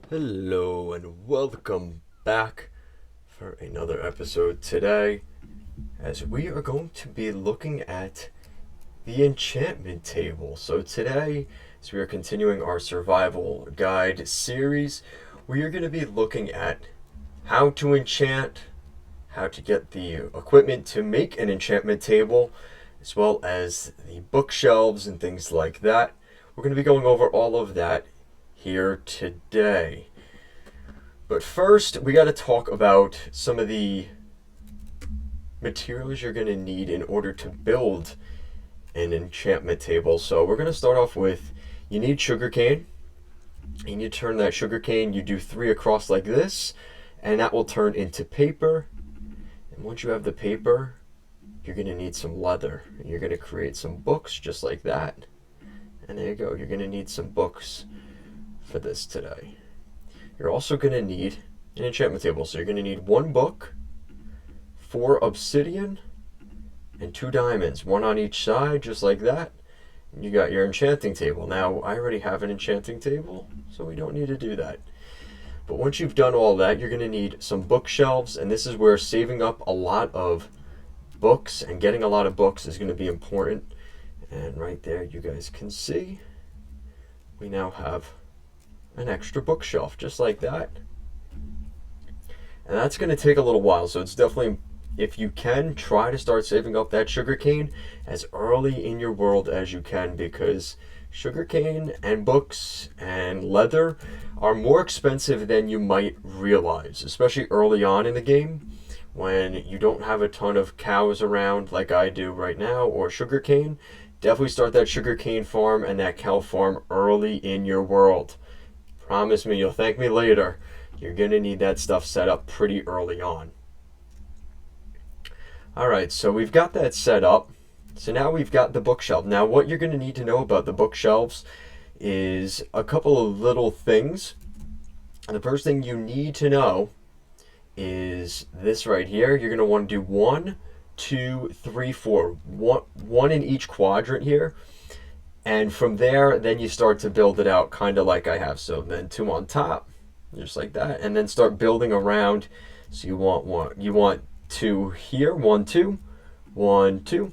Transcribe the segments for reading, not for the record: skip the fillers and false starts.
Hello and welcome back for another episode today, as we are going to be looking at the enchantment table. So today, as we are continuing our survival guide series, we are going to be looking at how to enchant, how to get the equipment to make an enchantment table, as well as the bookshelves and things like that. We're going to be going over all of that here today. But first, we got to talk about some of the materials you're going to need in order to build an enchantment table. So we're going to start off with, you need sugarcane. And you turn that sugarcane, you do 3 across like this, and that will turn into paper. And once you have the paper, you're going to need some leather. And you're going to create some books just like that. And there you go. You're going to need some books for this today. You're also going to need an enchantment table. So you're going to need 1 book, 4 obsidian, and 2 diamonds. 1 on each side, just like that. And you got your enchanting table. Now, I already have an enchanting table, so we don't need to do that. But once you've done all that, you're going to need some bookshelves. And this is where saving up a lot of books and getting a lot of books is going to be important. And right there, you guys can see, we now have an extra bookshelf, just like that. And that's going to take a little while, so it's definitely, if you can, try to start saving up that sugarcane as early in your world as you can, because sugarcane and books and leather are more expensive than you might realize, especially early on in the game when you don't have a ton of cows around like I do right now, or sugarcane. Definitely start that sugarcane farm and that cow farm early in your world. Promise me, you'll thank me later. You're going to need that stuff set up pretty early on. Alright, so we've got that set up. So now we've got the bookshelf. Now what you're going to need to know about the bookshelves is a couple of little things. The first thing you need to know is this right here. You're going to want to do 1, 2, 3, 4. One in each quadrant here. And from there, then you start to build it out kind of like I have. So then 2 on top, just like that. And then start building around. So you want 2 here, 1, 2, 1, 2.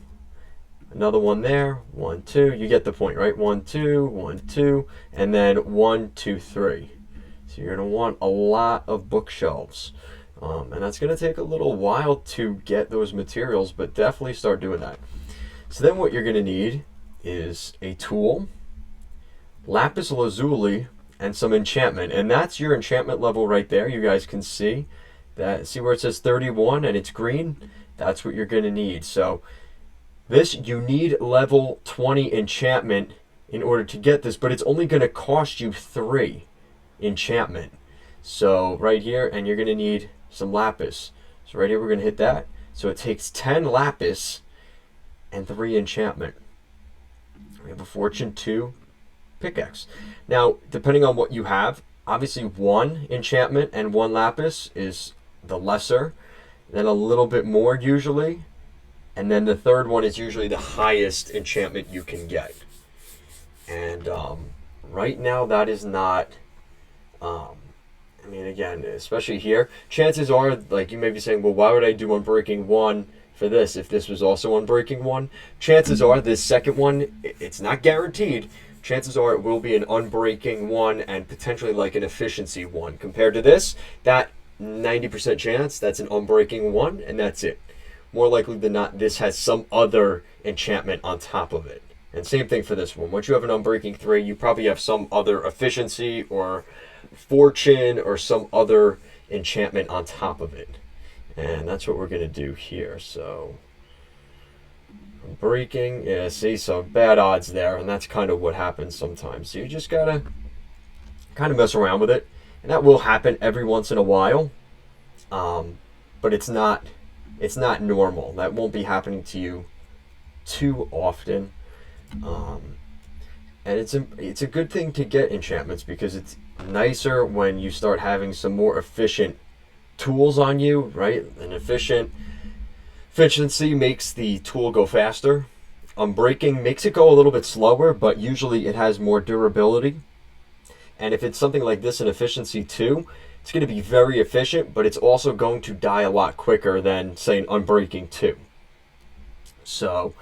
Another one there, 1, 2. You get the point, right? 1, 2, 1, 2. And then 1, 2, 3. So you're going to want a lot of bookshelves. And that's going to take a little while to get those materials, but definitely start doing that. So then what you're going to need is a tool, lapis lazuli, and some enchantment. And that's your enchantment level right there. You guys can see that. See where it says 31 and it's green? That's what you're going to need. So this, you need level 20 enchantment in order to get this, but it's only going to cost you 3 enchantment. So right here, and you're going to need some lapis. So right here, we're going to hit that. So it takes 10 lapis and 3 enchantment. We have a fortune 2 pickaxe. Now, depending on what you have, obviously 1 enchantment and 1 lapis is the lesser, then a little bit more usually, and then the third one is usually the highest enchantment you can get. And right now that is not, I mean, again, especially here, chances are, like, you may be saying, well, why would I do Unbreaking 1 for this if this was also Unbreaking 1? Chances are this second one, it's not guaranteed. Chances are it will be an Unbreaking 1 and potentially like an efficiency 1. Compared to this, that 90% chance, that's an Unbreaking 1, and that's it. More likely than not, this has some other enchantment on top of it. And same thing for this one. Once you have an Unbreaking 3, you probably have some other efficiency or fortune or some other enchantment on top of it. And that's what we're going to do here. So, breaking, yeah, see, so bad odds there, and that's kind of what happens sometimes. So you just got to kind of mess around with it. And that will happen every once in a while. But it's not normal. That won't be happening to you too often. And it's a good thing to get enchantments, because it's nicer when you start having some more efficient tools on you, right? An efficiency makes the tool go faster. Unbreaking makes it go a little bit slower, but usually it has more durability. And if it's something like this in efficiency 2, it's going to be very efficient, but it's also going to die a lot quicker than, say, an Unbreaking 2. So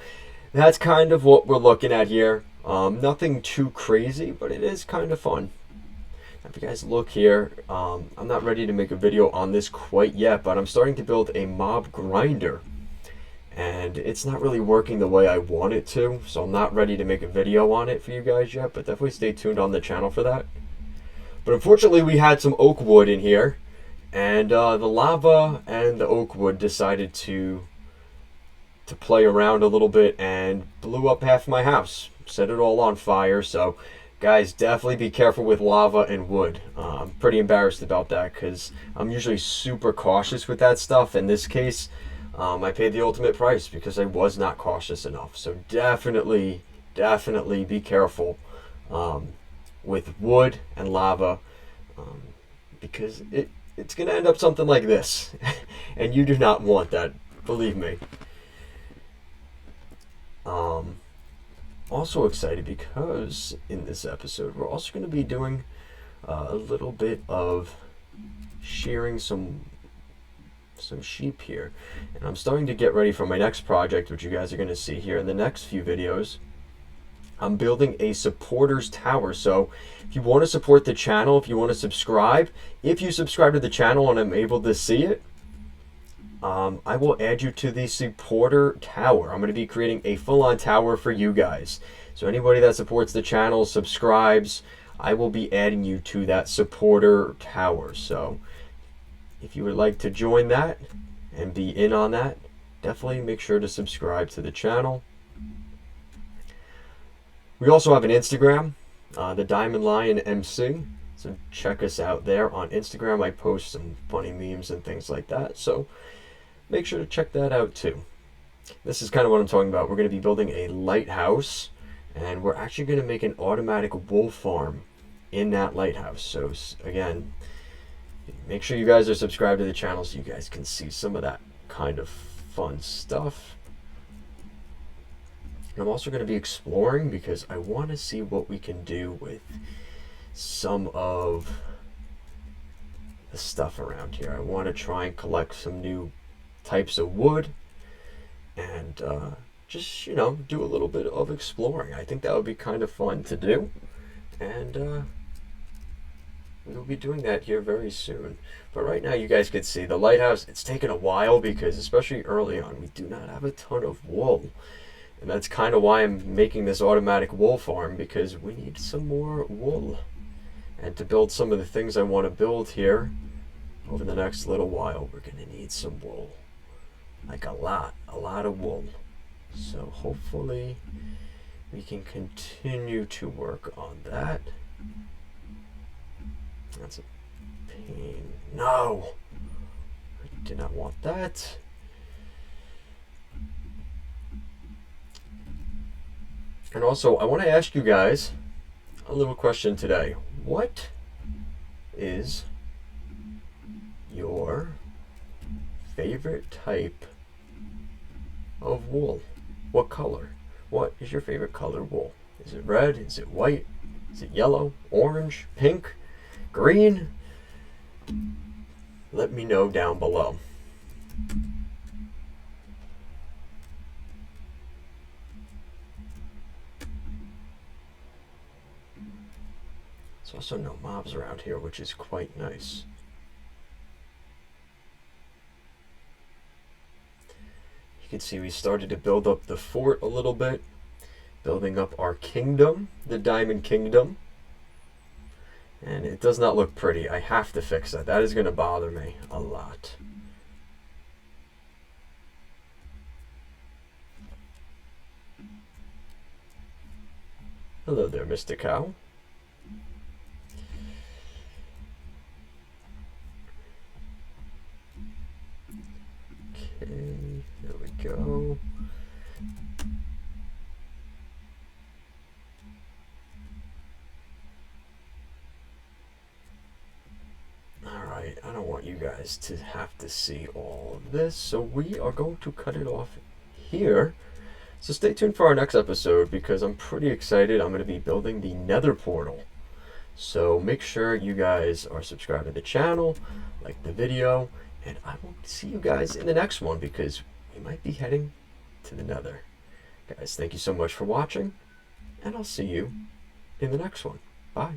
that's kind of what we're looking at here. Nothing too crazy, but it is kind of fun. If you guys look here, I'm not ready to make a video on this quite yet, but I'm starting to build a mob grinder. And it's not really working the way I want it to, so I'm not ready to make a video on it for you guys yet, but definitely stay tuned on the channel for that. But unfortunately, we had some oak wood in here, and the lava and the oak wood decided to play around a little bit and blew up half my house, set it all on fire. So guys, definitely be careful with lava and wood. I'm pretty embarrassed about that because I'm usually super cautious with that stuff. In this case, I paid the ultimate price because I was not cautious enough. So definitely be careful with wood and lava, because it's going to end up something like this. And you do not want that, believe me. Also excited because in this episode we're also going to be doing a little bit of shearing some sheep here, and I'm starting to get ready for my next project, which you guys are going to see here in the next few videos. I'm building a supporters tower. So if you want to support the channel, if you want to subscribe, if you subscribe to the channel and I'm able to see it, I will add you to the supporter tower. I'm going to be creating a full-on tower for you guys. So anybody that supports the channel, subscribes, I will be adding you to that supporter tower. So if you would like to join that and be in on that, definitely make sure to subscribe to the channel. We also have an Instagram, the Diamond Lion MC. So check us out there on Instagram. I post some funny memes and things like that. So make sure to check that out too. This is kind of what I'm talking about. We're going to be building a lighthouse, and we're actually going to make an automatic wool farm in that lighthouse. So again, make sure you guys are subscribed to the channel so you guys can see some of that kind of fun stuff. And I'm also going to be exploring because I want to see what we can do with some of the stuff around here. I want to try and collect some new types of wood and just, you know, do a little bit of exploring. I think that would be kind of fun to do, and we'll be doing that here very soon. But right now you guys can see the lighthouse. It's taken a while because, especially early on, we do not have a ton of wool, and that's kind of why I'm making this automatic wool farm, because we need some more wool. And to build some of the things I want to build here over the next little while, we're going to need some wool. Like a lot of wool. So hopefully we can continue to work on that. That's a pain. No! I did not want that. And also, I want to ask you guys a little question today. What is your favorite type of wool? What color? What is your favorite color wool? Is it red? Is it white? Is it yellow? Orange? Pink? Green? Let me know down below. There's also no mobs around here, which is quite nice. You can see we started to build up the fort a little bit, building up our kingdom, the Diamond Kingdom. And it does not look pretty. I have to fix that. That is going to bother me a lot. Hello there, Mr. Cow. Okay, there we go. Alright, I don't want you guys to have to see all of this, so we are going to cut it off here. So stay tuned for our next episode because I'm pretty excited. I'm going to be building the Nether portal. So make sure you guys are subscribed to the channel, like the video, and I will see you guys in the next one because we might be heading to the nether. Guys, thank you so much for watching, and I'll see you in the next one. Bye.